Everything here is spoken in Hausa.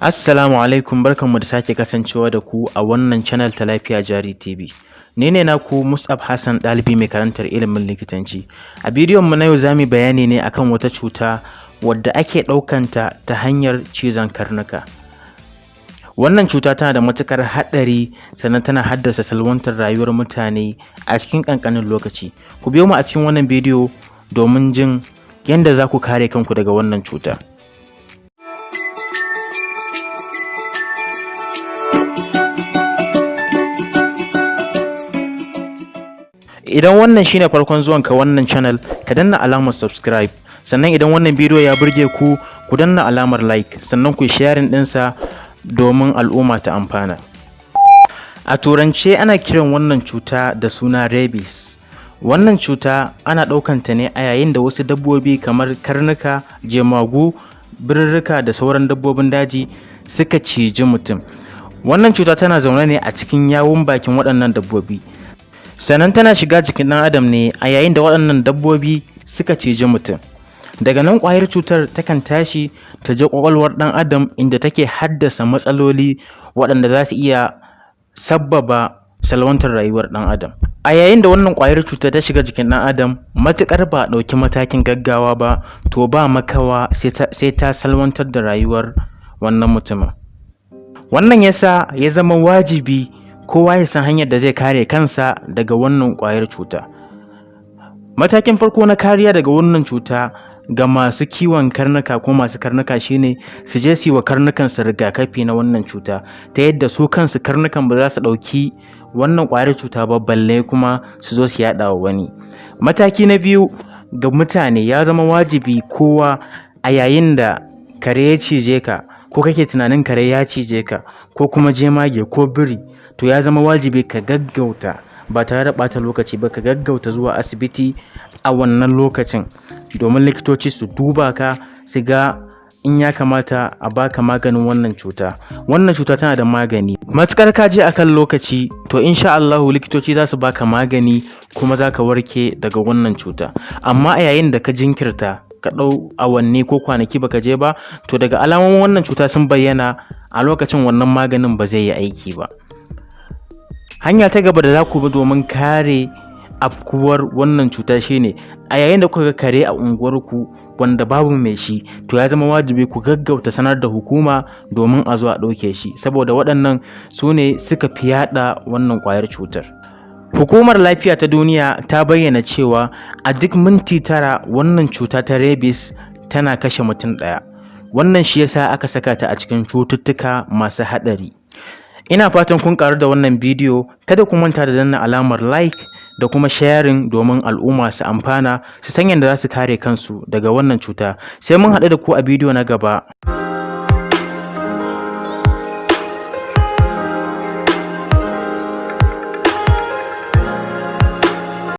Assalamu alaikum, barkanmu da sake kasancewa da ku a wannan channel ta Lafiya Jari TV. Ni ne naku Mus'ab Hassan, ɗalibi mai karantar ilimin likitanci. A bidiyon mu na yau zamu bayani ne akan wata cuta wadda ake ɗaukanta ta hanyar cizon karnuka. Wannan cuta tana da matukar haɗari sannan tana haddasa salwantar rayuwar mutane a cikin ƙanƙanin lokaci. Ku biyo mu a cikin wannan bidiyo domin jin yadda za ku kare kanku daga wannan cuta. Idan wannan shine farkon zuwanka wannan channel, ka danna alamar subscribe. Sannan idan wannan bidiyo ya burge ku, ku danna alamar like, sannan ku sharing ɗinsa domin al'umma ta amfana. A turance ana kiran wannan cuta da suna rabies. Wannan cuta ana ɗaukanta ne a yayin da wasu dabbobi kamar karnuka, jemagu, birirrika da sauran dabbobin daji suka ciji mutum. Wannan cuta tana zaune ne a cikin yawun bakin waɗannan dabbobi. Sannan tana shiga jikin ɗan adam ne a yayin da waɗannan dabbobi suka ciji mutum. Daga nan ƙwayar cutar takan tashi ta je ƙwaƙwalwar ɗan adam inda take haddasa matsaloli waɗanda za su iya sabbaba salwantar rayuwar ɗan adam. A yayin da wannan ƙwayar cutar ta shiga jikin ɗan adam, matuƙar ba a ɗauki matakin gaggawa ba, to ba makawa sai ta salwantar da rayuwar wannan mutumin. Wannan yasa ya zama wajibi kowa ya san hanyar da zai kare kansa daga wannan ƙwayar cuta. Matakin farko na kariya daga wannan cuta ga masu kiwon karnuka ko masu karnuka shine su je su yi wa karnukansu rigakafi na wannan cuta, ta yadda su kansu karnukan ba za su ɗauki wannan ƙwayar cuta ba, balle kuma su zo su yaɗa wa wani. Mataki na biyu ga mutane, ya zama wajibi kowa a yayin da kare ya cije ka ko kake tunanin kare ya cije ka ko kuma jemage ko biri, to ya zama wajibi ka gaggauta ba tare da ɓata lokaci ba, ka gaggauta zuwa asibiti a wannan lokacin domin likitoci su duba ka su ga in ya kamata a baka maganin wannan cuta. Wannan cuta tana da magani, matukar ka je akan lokaci to insha Allahu likitoci za su baka magani kuma za ka warke daga wannan cuta. Amma a yayin da ka jinkirta ka ɗau awanni ko kwanaki baka je ba, to daga alamomin wannan cuta sun bayyana, a lokacin wannan maganin ba zai yi aiki ba. Hanya ta gaba da za ku bi domin kare afkuwar wannan cuta shine, a yayin da kuka ga kare a unguwarku wanda babu mai shi, to ya zama wajibi ku gaggauta sanar da hukuma domin a zo a ɗauke shi, saboda waɗannan su ne suka fi yaɗa wannan ƙwayar cutar. Hukumar Lafiya ta Duniya ta bayyana cewa a duk minti 9 wannan cuta ta rabies tana kashe mutum ɗaya. Wannan shi yasa aka saka ta a cikin cututtuka masu haɗari. Ina fatan kun ƙaru da wannan bidiyo. Kada ku manta da danna alamar like da kuma sharing domin al'umma su amfana, su san yadda za su kare kansu daga wannan cuta. Sai mun haɗu da ku a bidiyo na gaba.